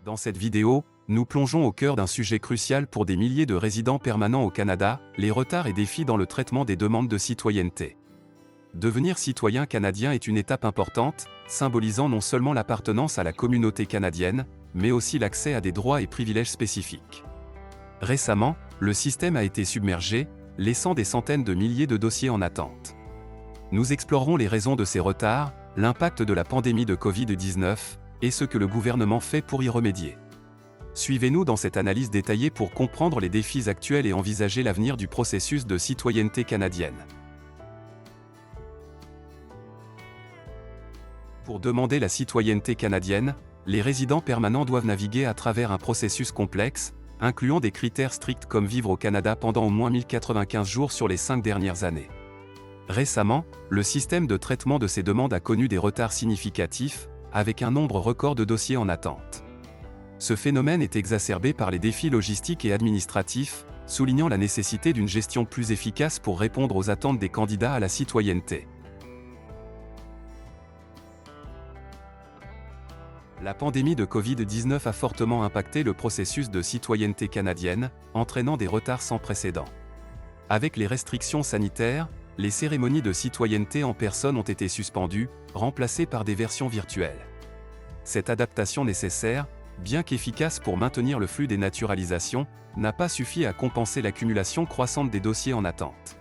Dans cette vidéo, nous plongeons au cœur d'un sujet crucial pour des milliers de résidents permanents au Canada, les retards et défis dans le traitement des demandes de citoyenneté. Devenir citoyen canadien est une étape importante, symbolisant non seulement l'appartenance à la communauté canadienne, mais aussi l'accès à des droits et privilèges spécifiques. Récemment, le système a été submergé, laissant des centaines de milliers de dossiers en attente. Nous explorerons les raisons de ces retards, l'impact de la pandémie de Covid-19, et ce que le gouvernement fait pour y remédier. Suivez-nous dans cette analyse détaillée pour comprendre les défis actuels et envisager l'avenir du processus de citoyenneté canadienne. Pour demander la citoyenneté canadienne, les résidents permanents doivent naviguer à travers un processus complexe, incluant des critères stricts comme vivre au Canada pendant au moins 1095 jours sur les 5 dernières années. Récemment, le système de traitement de ces demandes a connu des retards significatifs, avec un nombre record de dossiers en attente. Ce phénomène est exacerbé par les défis logistiques et administratifs, soulignant la nécessité d'une gestion plus efficace pour répondre aux attentes des candidats à la citoyenneté. La pandémie de Covid-19 a fortement impacté le processus de citoyenneté canadienne, entraînant des retards sans précédent. Avec les restrictions sanitaires, les cérémonies de citoyenneté en personne ont été suspendues, remplacées par des versions virtuelles. Cette adaptation nécessaire, bien qu'efficace pour maintenir le flux des naturalisations, n'a pas suffi à compenser l'accumulation croissante des dossiers en attente.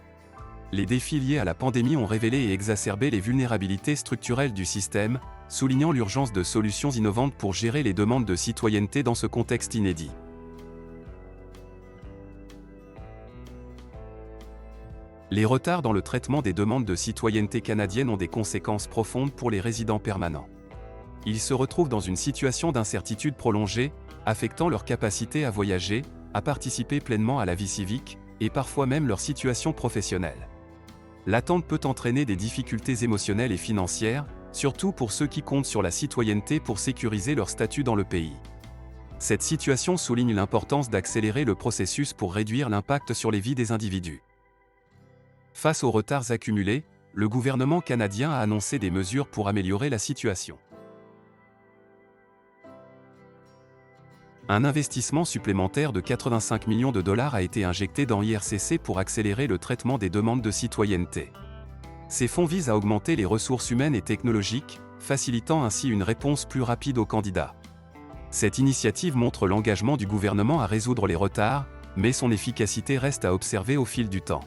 Les défis liés à la pandémie ont révélé et exacerbé les vulnérabilités structurelles du système, soulignant l'urgence de solutions innovantes pour gérer les demandes de citoyenneté dans ce contexte inédit. Les retards dans le traitement des demandes de citoyenneté canadienne ont des conséquences profondes pour les résidents permanents. Ils se retrouvent dans une situation d'incertitude prolongée, affectant leur capacité à voyager, à participer pleinement à la vie civique, et parfois même leur situation professionnelle. L'attente peut entraîner des difficultés émotionnelles et financières, surtout pour ceux qui comptent sur la citoyenneté pour sécuriser leur statut dans le pays. Cette situation souligne l'importance d'accélérer le processus pour réduire l'impact sur les vies des individus. Face aux retards accumulés, le gouvernement canadien a annoncé des mesures pour améliorer la situation. Un investissement supplémentaire de 85 millions de dollars a été injecté dans l'IRCC pour accélérer le traitement des demandes de citoyenneté. Ces fonds visent à augmenter les ressources humaines et technologiques, facilitant ainsi une réponse plus rapide aux candidats. Cette initiative montre l'engagement du gouvernement à résoudre les retards, mais son efficacité reste à observer au fil du temps.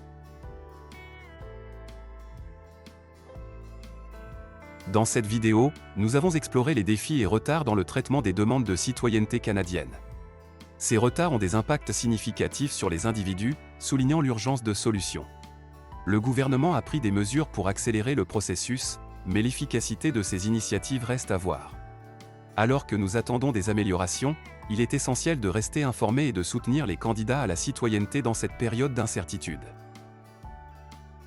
Dans cette vidéo, nous avons exploré les défis et retards dans le traitement des demandes de citoyenneté canadienne. Ces retards ont des impacts significatifs sur les individus, soulignant l'urgence de solutions. Le gouvernement a pris des mesures pour accélérer le processus, mais l'efficacité de ces initiatives reste à voir. Alors que nous attendons des améliorations, il est essentiel de rester informé et de soutenir les candidats à la citoyenneté dans cette période d'incertitude.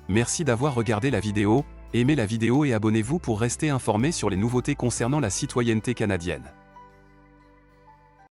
Merci d'avoir regardé la vidéo. Aimez la vidéo et abonnez-vous pour rester informé sur les nouveautés concernant la citoyenneté canadienne.